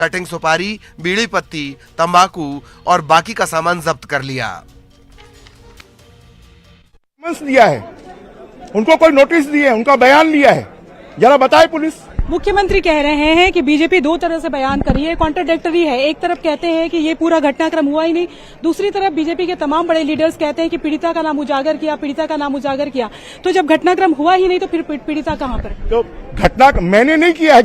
Cutting सुपारी, बीड़ी पत्ती, तंबाकू और बाकी का सामान जब्त कर लिया। दिया है, उनको कोई नोटिस दिए, उनका बयान लिया है, जरा बताए पुलिस। मुख्यमंत्री कह रहे हैं कि बीजेपी दो तरह से बयान करी है, कॉन्ट्राडिक्टरी है। एक तरफ कहते हैं कि ये पूरा घटनाक्रम हुआ ही नहीं, दूसरी तरफ बीजेपी के तमाम बड़े लीडर्स कहते हैं कि पीड़िता का नाम उजागर किया, पीड़िता का नाम उजागर किया। तो जब घटनाक्रम हुआ ही नहीं तो फिर पीड़िता कहां पर? तो घटना मैंने नहीं किया है,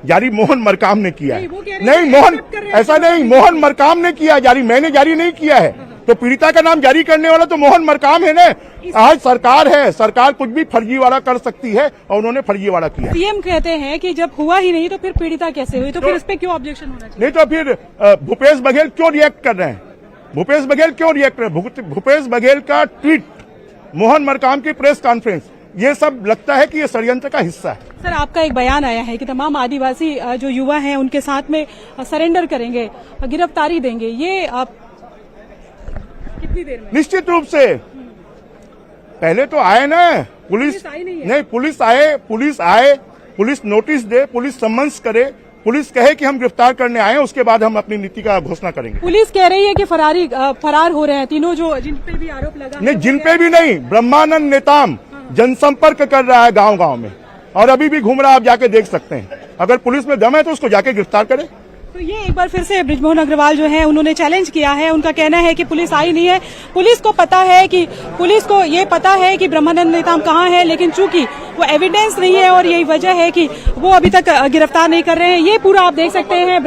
जारी मोहन मरकाम ने किया है। नहीं मोहन, ऐसा नहीं, मोहन मरकाम ने किया जारी, मैंने जारी नहीं किया है। तो पीड़िता का नाम जारी करने वाला तो मोहन मरकाम है ना। आज सरकार है, सरकार कुछ भी फर्जीवाड़ा कर सकती है और उन्होंने फर्जीवाड़ा किया। सीएम कहते हैं कि जब हुआ ही नहीं तो फिर पीड़िता कैसे हुई? तो फिर इस पे क्यों ऑब्जेक्शन होना चाहिए? नहीं तो फिर भूपेश बघेल क्यों रिएक्ट कर रहे हैं? भूपेश बघेल क्यों रिएक्ट कर रहे हैं? भूपेश बघेल का ट्वीट, मोहन मरकाम की प्रेस कॉन्फ्रेंस, ये सब लगता है कि ये षड्यंत्र का हिस्सा है। सर, आपका एक बयान आया है कि तमाम आदिवासी जो युवा हैं उनके साथ में सरेंडर करेंगे, गिरफ्तारी देंगे, ये आप कितनी देर में? निश्चित रूप से। पहले तो आए ना पुलिस, नहीं पुलिस आए, पुलिस नोटिस दे, पुलिस सम्मन्स करे, पुलिस कहे कि हम गिरफ्तार करने आए हैं, उसके बाद हम अपनी नीति का घोषणा करेंगे। पुलिस कह रही है कि फरार हो रहे हैं तीनों, जो जिन पे भी आरोप लगा। नहीं, जिन पे भी नहीं, ब्रह्मानंद नेताम जनसंपर्क कर रहा है गांव-गांव में और अभी भी घूम रहा है, आप जाके देख सकते हैं। अगर पुलिस में दम है तो उसको जाके गिरफ्तार करे। तो ये एक बार फिर से बृजमोहन अग्रवाल जो है उन्होंने चैलेंज किया है। उनका कहना है कि पुलिस आई नहीं है, पुलिस को ये पता है कि ब्रह्मानंद नेताम कहाँ है, लेकिन चूंकि वो एविडेंस नहीं है और यही वजह है कि वो अभी तक गिरफ्तार नहीं कर रहे हैं। ये पूरा आप देख सकते हैं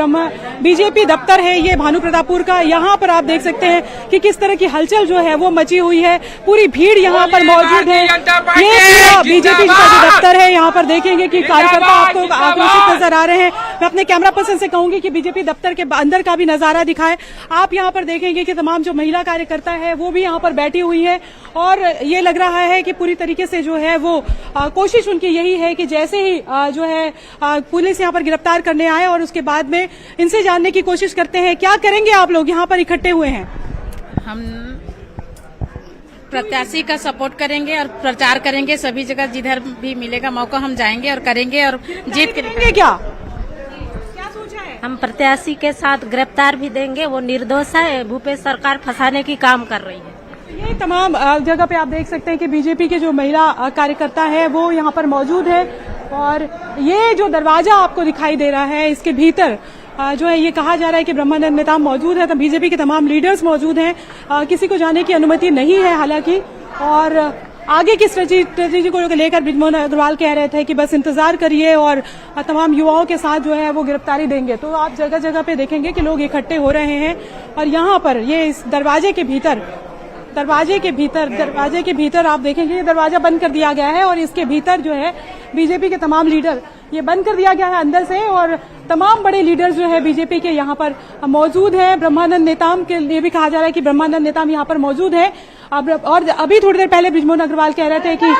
बीजेपी दफ्तर है ये भानु प्रतापपुर का। यहाँ पर आप देख सकते हैं कि किस तरह की हलचल जो है वो मची हुई है, पूरी भीड़ यहाँ पर मौजूद है। ये पूरा बीजेपी का जो दफ्तर है, यहाँ पर देखेंगे कि कार्यकर्ता आपको आक्रोशित नजर आ रहे हैं। मैं अपने कैमरा पर्सन से कहूंगी कि बीजेपी दफ्तर के अंदर का भी नजारा दिखाए। आप यहाँ पर देखेंगे कि तमाम जो महिला कार्यकर्ता है वो भी यहाँ पर बैठी हुई है और ये लग रहा है कि पूरी तरीके से जो है वो कोशिश उनकी यही है कि जैसे ही जो है पुलिस यहाँ पर गिरफ्तार करने आए और उसके बाद में इनसे जानने की कोशिश करते हैं। क्या करेंगे आप लोग यहाँ पर इकट्ठे हुए हैं? हम प्रत्याशी का सपोर्ट करेंगे और प्रचार करेंगे, सभी जगह जिधर भी मिलेगा मौका हम जाएंगे और करेंगे और जीत करेंगे। क्या सोचा है? हम प्रत्याशी के साथ गिरफ्तार भी देंगे, वो निर्दोष है, भूपेश सरकार फंसाने की काम कर रही है। ये तमाम जगह पे आप देख सकते हैं कि बीजेपी के जो महिला कार्यकर्ता है वो यहाँ पर मौजूद है और ये जो दरवाजा आपको दिखाई दे रहा है इसके भीतर जो है ये कहा जा रहा है कि ब्रह्मानंद नेताम मौजूद है, तो बीजेपी के तमाम लीडर्स मौजूद हैं। किसी को जाने की अनुमति नहीं है हालांकि, और आगे की स्ट्रेटेजी को लेकर बृजमोहन अग्रवाल कह रहे थे कि बस इंतजार करिए और तमाम युवाओं के साथ जो है वो गिरफ्तारी देंगे। तो आप जगह जगह पे देखेंगे कि लोग इकट्ठे हो रहे हैं और यहाँ पर ये इस दरवाजे के भीतर आप देखेंगे ये दरवाजा बंद कर दिया गया है और इसके भीतर जो है बीजेपी के तमाम लीडर, ये बंद कर दिया गया है अंदर से और तमाम बड़े लीडर जो है बीजेपी के यहाँ पर मौजूद हैं। ब्रह्मानंद नेताम के लिए भी कहा जा रहा है कि ब्रह्मानंद नेताम यहाँ पर मौजूद है। और अभी थोड़ी देर पहले बृजमोहन अग्रवाल कह रहे थे कि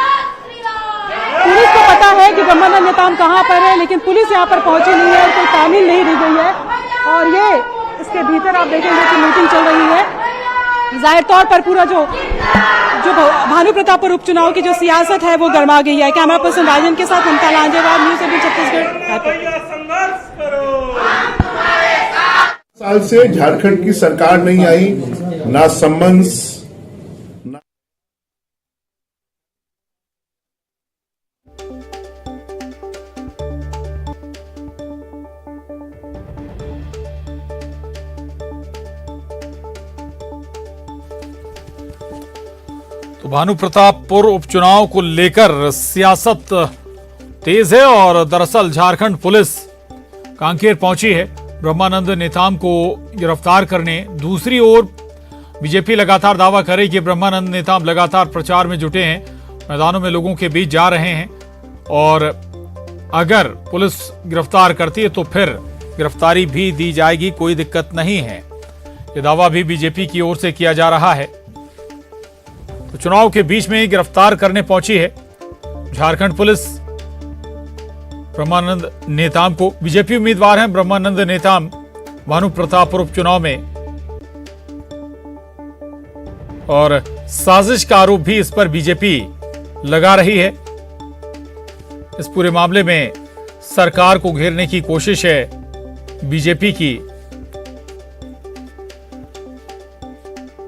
पुलिस को पता है कि ब्रह्मानंद नेताम कहाँ पर है, लेकिन पुलिस यहाँ पर पहुंची नहीं है, कोई तामील नहीं दी गई है। और ये इसके भीतर आप देखेंगे कि मीटिंग चल रही है। जाहिर तौर पर पूरा जो भानु प्रतापपुर उपचुनाव की जो सियासत है वो गर्मा गई है। कैमरा पर्सन राजन के साथ ममता लांजेवाल, न्यूज़ 18 छत्तीसगढ़। साल से झारखंड की सरकार नहीं आई, ना सम्मन्स। तो भानु प्रतापपुर उपचुनाव को लेकर सियासत तेज है और दरअसल झारखंड पुलिस कांकेर पहुंची है ब्रह्मानंद नेताम को गिरफ्तार करने। दूसरी ओर बीजेपी लगातार दावा करे कि ब्रह्मानंद नेताम लगातार प्रचार में जुटे हैं, मैदानों में लोगों के बीच जा रहे हैं और अगर पुलिस गिरफ्तार करती है तो फिर गिरफ्तारी भी दी जाएगी, कोई दिक्कत नहीं है। यह दावा भी बीजेपी की ओर से किया जा रहा है। तो चुनाव के बीच में ही गिरफ्तार करने पहुंची है झारखंड पुलिस ब्रह्मानंद नेताम को। बीजेपी उम्मीदवार हैं ब्रह्मानंद नेताम भानु प्रतापपुर उपचुनाव में और साजिश का आरोप भी इस पर बीजेपी लगा रही है। इस पूरे मामले में सरकार को घेरने की कोशिश है बीजेपी की।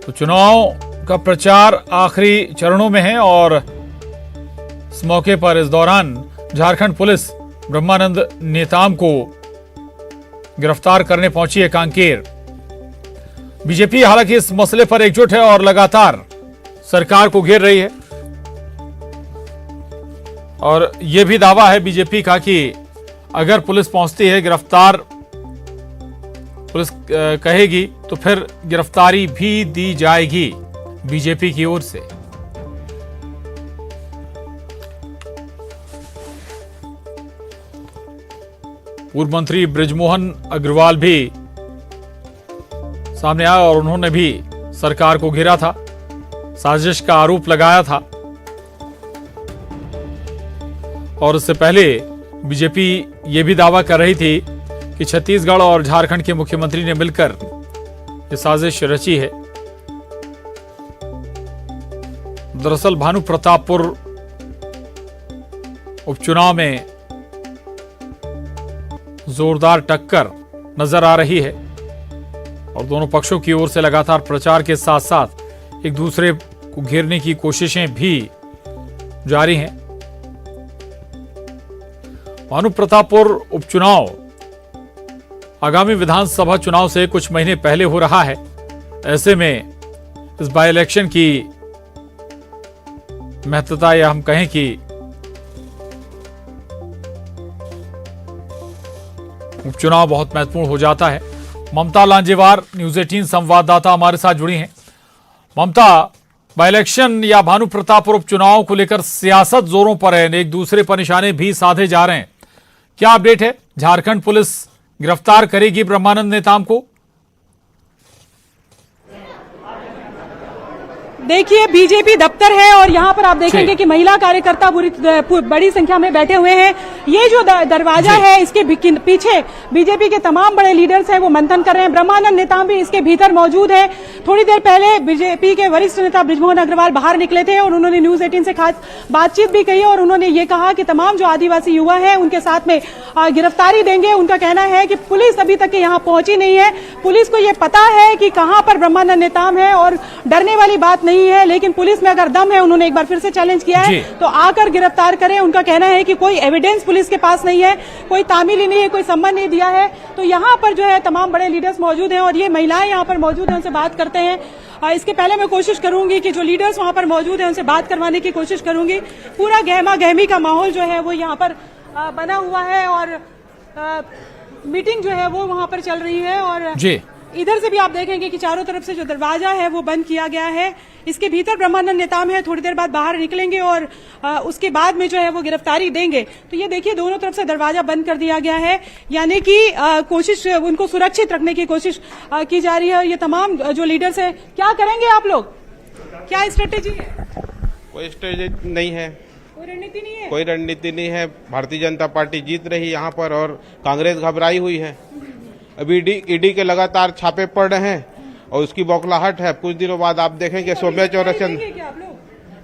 तो चुनाव का प्रचार आखिरी चरणों में है और इस मौके पर इस दौरान झारखंड पुलिस ब्रह्मानंद नेताम को गिरफ्तार करने पहुंची है कांकेर। बीजेपी हालांकि इस मसले पर एकजुट है और लगातार सरकार को घेर रही है और यह भी दावा है बीजेपी का कि अगर पुलिस पहुंचती है, गिरफ्तार पुलिस कहेगी तो फिर गिरफ्तारी भी दी जाएगी बीजेपी की ओर से। पूर्व मंत्री बृजमोहन अग्रवाल भी सामने आया और उन्होंने भी सरकार को घेरा था, साजिश का आरोप लगाया था। और इससे पहले बीजेपी ये भी दावा कर रही थी कि छत्तीसगढ़ और झारखंड के मुख्यमंत्री ने मिलकर ये साजिश रची है। दरअसल भानु प्रतापपुर उपचुनाव में जोरदार टक्कर नजर आ रही है और दोनों पक्षों की ओर से लगातार प्रचार के साथ साथ एक दूसरे को घेरने की कोशिशें भी जारी हैं। भानु प्रतापपुर उपचुनाव आगामी विधानसभा चुनाव से कुछ महीने पहले हो रहा है। ऐसे में इस बाई इलेक्शन की महत्वता या हम कहें कि उपचुनाव बहुत महत्वपूर्ण हो जाता है। ममता लांजेवार न्यूज 18 संवाददाता हमारे साथ जुड़ी हैं। ममता, बाई इलेक्शन या भानु प्रतापपुर उपचुनाव को लेकर सियासत जोरों पर है, एक दूसरे पर निशाने भी साधे जा रहे हैं। क्या अपडेट है? झारखंड पुलिस गिरफ्तार करेगी ब्रह्मानंद नेताम को? देखिए, बीजेपी दफ्तर है और यहाँ पर आप देखेंगे कि महिला कार्यकर्ता बड़ी संख्या में बैठे हुए हैं। ये जो दरवाजा है, इसके पीछे बीजेपी के तमाम बड़े लीडर्स हैं, वो मंथन कर रहे हैं। ब्रह्मानंद नेताम भी इसके भीतर मौजूद है। थोड़ी देर पहले बीजेपी के वरिष्ठ नेता बृजमोहन अग्रवाल बाहर निकले थे और उन्होंने न्यूज 18 से खास बातचीत भी कही और उन्होंने ये कहा कि तमाम जो आदिवासी युवा है उनके साथ में गिरफ्तारी देंगे। उनका कहना है कि पुलिस अभी तक यहाँ पहुंची नहीं है। पुलिस को ये पता है कि कहां पर ब्रह्मानंद नेताम है और डरने वाली बात नहीं है, लेकिन पुलिस में अगर दम है, उन्होंने एक बार फिर से चैलेंज किया है तो आकर गिरफ्तार करें। उनका कहना है कि कोई एविडेंस पुलिस के पास नहीं है, कोई तामील नहीं है, कोई सम्मन नहीं दिया है। तो यहाँ पर जो है तमाम बड़े लीडर्स मौजूद हैं और ये महिलाएं यहाँ पर मौजूद हैं, उनसे बात करते हैं। इसके पहले मैं कोशिश करूंगी कि जो लीडर्स वहां पर मौजूद हैं उनसे बात करवाने की कोशिश करूंगी। पूरा गहमा गहमी का माहौल जो है वो यहाँ पर बना हुआ है और मीटिंग जो है वो वहां पर चल रही है और इधर से भी आप देखेंगे कि चारों तरफ से जो दरवाजा है वो बंद किया गया है। इसके भीतर ब्रह्मानंद नेताम है, थोड़ी देर बाद बाहर निकलेंगे और उसके बाद में जो है वो गिरफ्तारी देंगे। तो ये देखिए, दोनों तरफ से दरवाजा बंद कर दिया गया है, यानी कि कोशिश उनको सुरक्षित रखने की कोशिश की जा रही है। और ये तमाम जो लीडर्स है, क्या करेंगे आप लोग? क्या स्ट्रेटेजी है? कोई स्ट्रेटेजी नहीं है, कोई रणनीति नहीं है, कोई रणनीति नहीं है। भारतीय जनता पार्टी जीत रही यहाँ पर और कांग्रेस घबराई हुई है। अभी ईडी के लगातार छापे पड़ रहे हैं और उसकी बौखलाहट है। कुछ दिनों बाद आप देखेंगे सौम्या चौरचंद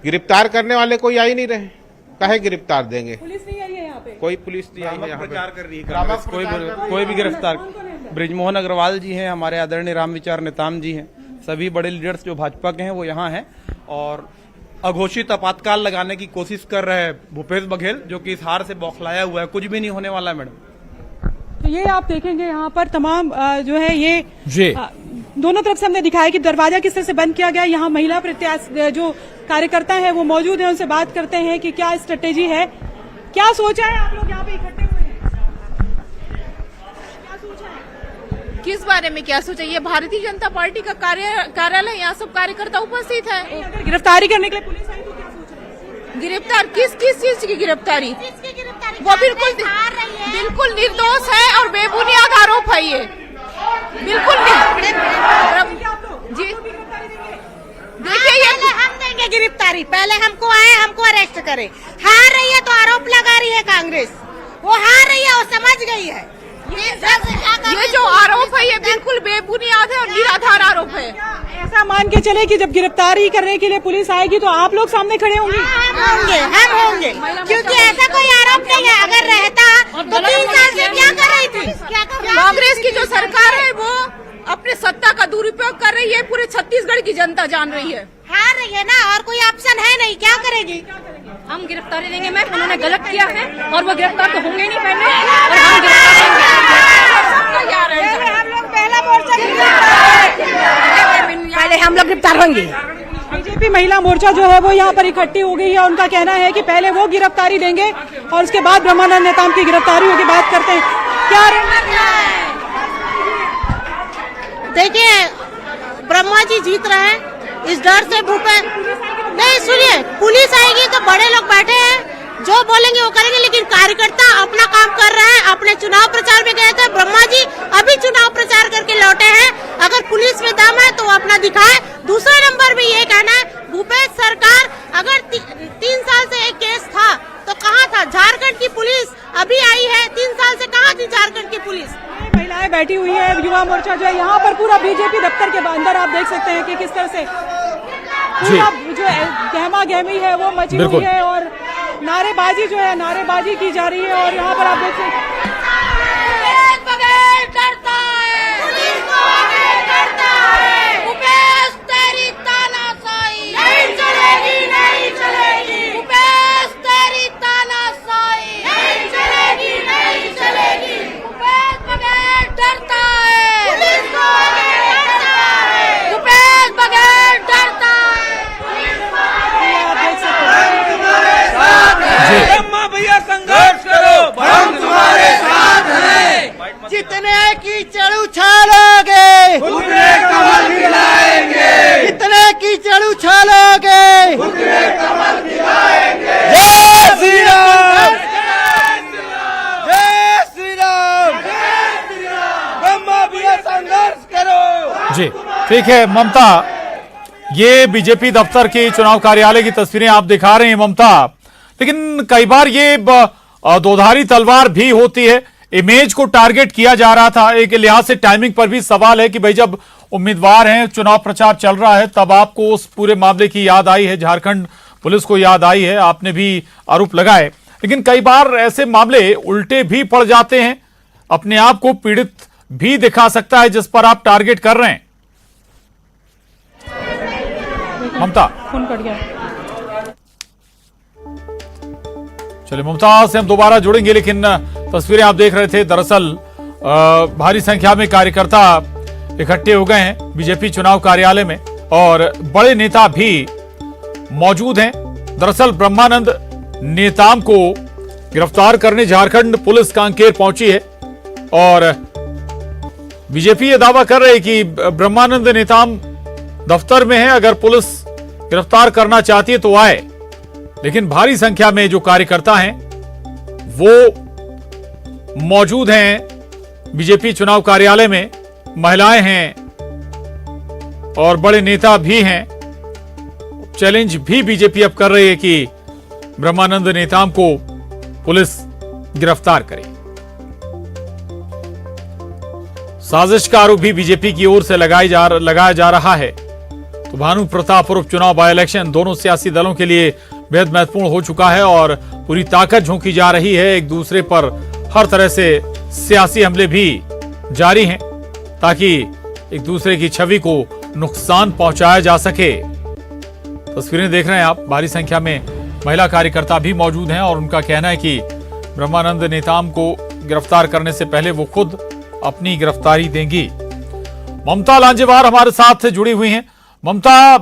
गिरफ्तार करने वाले कोई आ ही नहीं रहे। काहे गिरफ्तार देंगे? पुलिस नहीं आई है यहाँ पे, कोई पुलिस नहीं आई है यहाँ प्रचार कर रही है। कोई भी गिरफ्तार। बृजमोहन अग्रवाल जी हैं, हमारे आदरणीय रामविचार नेताम जी हैं, सभी बड़े लीडर्स जो भाजपा के हैं वो यहाँ हैं और अघोषित आपातकाल लगाने की कोशिश कर रहे हैं भूपेश बघेल, जो कि इस हार से बौखलाया हुआ है। कुछ भी नहीं होने वाला है मैडम। तो ये आप देखेंगे यहाँ पर तमाम जो है ये दोनों तरफ से हमने दिखाया कि दरवाजा किस तरह से बंद किया गया। यहाँ महिला प्रत्याशी जो कार्यकर्ता है वो मौजूद है, उनसे बात करते हैं कि क्या स्ट्रेटेजी है, क्या सोचा है आप लोग यहाँ पे इकट्ठे हुए हैं? क्या सोचा है? किस बारे में क्या सोचा? ये भारतीय जनता पार्टी का कार्यालय, यहाँ सब कार्यकर्ता उपस्थित है। अगर गिरफ्तारी करने के लिए पुलिस आई तो क्या सोच रहे हैं? गिरफ्तार किस चीज की गिरफ्तारी? वो बिल्कुल निर्दोष है और बेबुनियाद आरोप है ये, बिल्कुल जी। देखिए, ये हम देंगे गिरफ्तारी, पहले हमको आए, हमको अरेस्ट करे। हार रही है तो आरोप लगा रही है कांग्रेस, वो हार रही है, वो समझ गई है। ये जो आरोप है ये बिल्कुल बेबुनियाद है और निराधार आरोप है। ऐसा मान के चले कि जब गिरफ्तारी करने के लिए पुलिस आएगी तो आप लोग सामने खड़े होंगे? हम होंगे, क्योंकि ऐसा कोई आरोप नहीं है। अगर रहता तो 3 साल से क्या कर रही थी? कांग्रेस की जो सरकार है वो अपने सत्ता का दुरुपयोग कर रही है, पूरे छत्तीसगढ़ की जनता जान रही है। हार रही है ना, और कोई ऑप्शन है नहीं, क्या करेगी? हम गिरफ्तारी देंगे मैम, उन्होंने गलत किया है और वो गिरफ्तार तो होंगे नहीं पहले, और हम गिरफ्तार पहले हम लोग पहला मोर्चा पहले हम लोग गिरफ्तार होंगे। बीजेपी महिला मोर्चा जो है वो यहाँ पर इकट्ठी हो गई है। उनका कहना है कि पहले वो गिरफ्तारी देंगे और उसके बाद ब्रह्मानंद नेताम की गिरफ्तारियों की बात करते हैं। क्या देखिए, ब्रह्मा जी जीत रहे हैं, इस डर से भूपे नहीं। सुनिए, पुलिस आएगी तो बड़े लोग बैठे हैं, जो बोलेंगे वो करेंगे, लेकिन कार्यकर्ता अपना काम कर रहे हैं। अपने चुनाव प्रचार में गए थे, ब्रह्मा जी अभी चुनाव प्रचार करके लौटे हैं। अगर पुलिस में दम है तो अपना दिखाए। दूसरा नंबर में ये कहना है, भूपेश सरकार अगर 3 साल से एक केस था तो कहाँ था? झारखंड की पुलिस अभी आई है, 3 साल से कहाँ थी झारखंड की पुलिस? महिलाएं बैठी हुई है, युवा मोर्चा जो है यहाँ पर पूरा बीजेपी दफ्तर के अंदर आप देख सकते हैं कि किस तरह से पूरा जो गहमा गहमी है वो मची हुई है और नारेबाजी जो है नारेबाजी की जा रही है। और यहाँ पर आप देख सकते हैं भैया संघर्ष करो, हम तुम्हारे साथ हैं। जितने कीचड़ उछालोगे उतने कमल खिलाएंगे, जितने कीचड़ उछालोगे उतने कमल खिलाएंगे। जय श्री राम, जय श्री राम, ब्रह्मा भैया संघर्ष करो। जी ठीक है ममता, ये बीजेपी दफ्तर के चुनाव कार्यालय की तस्वीरें आप दिखा रहे हैं ममता, लेकिन कई बार ये दोधारी तलवार भी होती है। इमेज को टारगेट किया जा रहा था, एक लिहाज से टाइमिंग पर भी सवाल है कि भाई जब उम्मीदवार हैं, चुनाव प्रचार चल रहा है, तब आपको उस पूरे मामले की याद आई है, झारखंड पुलिस को याद आई है, आपने भी आरोप लगाए। लेकिन कई बार ऐसे मामले उल्टे भी पड़ जाते हैं, अपने आप को पीड़ित भी दिखा सकता है जिस पर आप टारगेट कर रहे हैं। ममता फोन कट गया। चलिए ममता से हम दोबारा जुड़ेंगे, लेकिन तस्वीरें आप देख रहे थे, दरअसल भारी संख्या में कार्यकर्ता इकट्ठे हो गए हैं बीजेपी चुनाव कार्यालय में और बड़े नेता भी मौजूद हैं। दरअसल ब्रह्मानंद नेताम को गिरफ्तार करने झारखंड पुलिस कांकेर पहुंची है और बीजेपी ये दावा कर रही है कि ब्रह्मानंद नेताम दफ्तर में है, अगर पुलिस गिरफ्तार करना चाहती है तो आए। लेकिन भारी संख्या में जो कार्यकर्ता हैं वो मौजूद हैं बीजेपी चुनाव कार्यालय में, महिलाएं हैं और बड़े नेता भी हैं। चैलेंज भी बीजेपी अब कर रही है कि ब्रह्मानंद नेताम को पुलिस गिरफ्तार करे। साजिश का आरोप भी बीजेपी की ओर से लगाया जा रहा है। तो भानु प्रतापपुर उपचुनाव बाय इलेक्शन दोनों सियासी दलों के लिए बेहद महत्वपूर्ण हो चुका है और पूरी ताकत झोंकी जा रही है। एक दूसरे पर हर तरह से सियासी हमले भी जारी हैं ताकि एक दूसरे की छवि को नुकसान पहुंचाया जा सके। तस्वीरें देख रहे हैं आप, भारी संख्या में महिला कार्यकर्ता भी मौजूद हैं और उनका कहना है कि ब्रह्मानंद नेताम को गिरफ्तार करने से पहले वो खुद अपनी गिरफ्तारी देंगी। ममता लांजेवार हमारे साथ जुड़ी हुई हैं। ममता,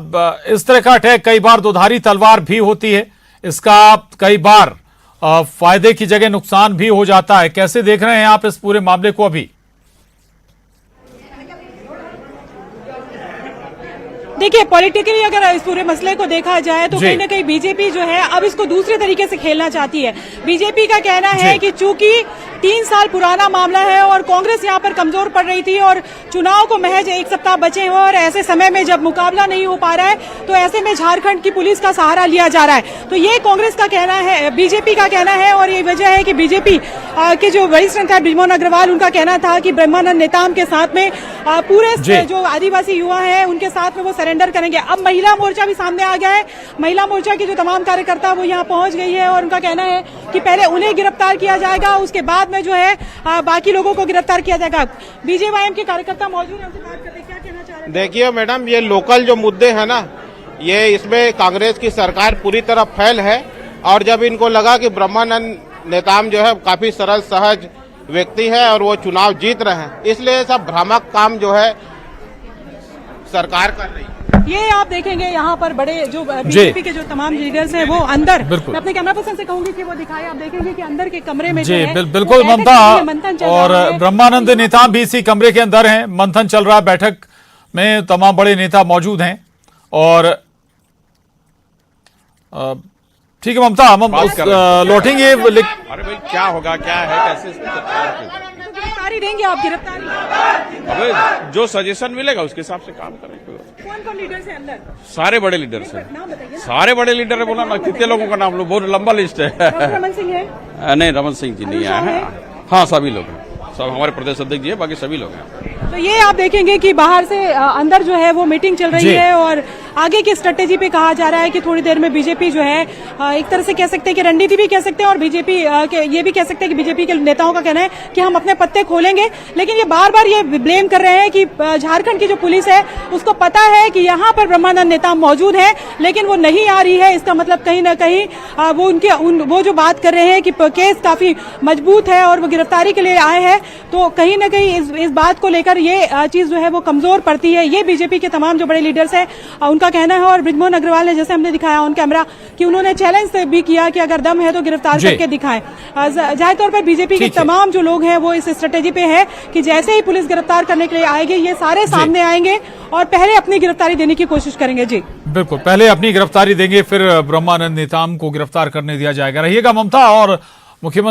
इस तरह का अटैक कई बार दोधारी तलवार भी होती है, इसका कई बार फायदे की जगह नुकसान भी हो जाता है। कैसे देख रहे हैं आप इस पूरे मामले को अभी? देखिए, पॉलिटिकली अगर इस पूरे मसले को देखा जाए तो कहीं ना कहीं बीजेपी जो है अब इसको दूसरे तरीके से खेलना चाहती है। बीजेपी का कहना है कि चूंकि 3 साल पुराना मामला है और कांग्रेस यहाँ पर कमजोर पड़ रही थी और चुनाव को महज 1 सप्ताह बचे हैं और ऐसे समय में जब मुकाबला नहीं हो पा रहा है तो ऐसे में झारखंड की पुलिस का सहारा लिया जा रहा है। तो ये कांग्रेस का कहना है, बीजेपी का कहना है और ये वजह है कि बीजेपी के जो वरिष्ठ नेता ब्रिजमोहन अग्रवाल, उनका कहना था कि ब्रह्मानंद नेताम के साथ में पूरे जी। जो आदिवासी युवा हैं उनके साथ में वो सरेंडर करेंगे। अब महिला मोर्चा भी सामने आ गया है। महिला मोर्चा की जो तमाम कार्यकर्ता वो यहाँ पहुंच गई है और उनका कहना है कि पहले उन्हें गिरफ्तार किया जाएगा, उसके बाद में जो है बाकी लोगों को गिरफ्तार किया जाएगा। बीजेवाईएम के कार्यकर्ता मौजूद हैं, उनसे बात करते हैं। क्या कहना चाह रहे हैं? देखिए मैडम, ये लोकल जो मुद्दे हैं ना, ये इसमें कांग्रेस की सरकार पूरी तरह फेल है। और जब इनको लगा कि ब्रह्मानंद नेताम जो है काफी सरल सहज व्यक्ति है और वो चुनाव जीत रहे हैं, इसलिए सब भ्रामक काम जो है सरकार कर रही है। ये आप देखेंगे यहाँ पर बड़े जो बीजेपी के जो तमाम लीडर्स हैं वो अंदर, मैं अपने कैमरा पर्सन से कहूंगी कि वो दिखाए। आप देखेंगे कि अंदर के कमरे में जी जो है, बिल्कुल ममता, मंथन चल और रहा है। ब्रह्मानंद नेताम भी इसी कमरे के अंदर हैं। मंथन चल रहा है, बैठक में तमाम बड़े नेता मौजूद हैं। और ठीक है ममता, हम लौटेंगे। अरे भाई क्या होगा, क्या है, कैसे गिरफ्तारी देंगे आप? गिरफ्तारी अबे जो सजेशन मिलेगा उसके हिसाब से काम करेंगे। कौन कौन लीडर्स हैं अंदर? सारे बड़े लीडर्स हैं, नाम बताइए। सारे बड़े लीडर है। बोला ना कितने लोगों का नाम लो, बहुत लंबा लिस्ट है। रमन सिंह है? नहीं, रमन सिंह जी नहीं आए हैं। हाँ, सभी लोग हैं, सब हमारे प्रदेश अध्यक्ष जी है, बाकी सभी लोग हैं। तो ये आप देखेंगे कि बाहर से अंदर जो है वो मीटिंग चल रही है और आगे की स्ट्रेटेजी पे कहा जा रहा है कि थोड़ी देर में बीजेपी जो है एक तरह से कह सकते हैं कि रणनीति भी कह सकते हैं और बीजेपी ये भी कह सकते हैं कि बीजेपी के नेताओं का कहना है कि हम अपने पत्ते खोलेंगे। लेकिन ये बार बार ये ब्लेम कर रहे हैं कि झारखंड की जो पुलिस है उसको पता है कि यहाँ पर ब्रह्मानंद नेताम मौजूद है, लेकिन वो नहीं आ रही है। इसका मतलब कहीं ना कहीं वो जो बात कर रहे हैं कि केस काफी मजबूत है और वो गिरफ्तारी के लिए आए हैं, तो कहीं ना कहीं इस बात को लेकर ये चीज जो है वो कमजोर पड़ती है। ये बीजेपी के तमाम जो बड़े लीडर्स हैं उनका कहना है। और बृजमोहन अग्रवाल ने, जैसे हमने दिखाया ऑन कैमरा, कि उन्होंने चैलेंज भी किया कि अगर दम है तो गिरफ्तार करके दिखाएं। जाहिर तौर पर बीजेपी के तमाम जो लोग हैं वो इस स्ट्रेटेजी पे है कि जैसे ही पुलिस गिरफ्तार करने के लिए आएगी ये सारे सामने आएंगे और पहले अपनी गिरफ्तारी देने की कोशिश करेंगे। जी बिल्कुल, पहले अपनी गिरफ्तारी देंगे, फिर ब्रह्मानंद नेताम को गिरफ्तार करने दिया जाएगा। रहिएगा ममता। और मुख्यमंत्री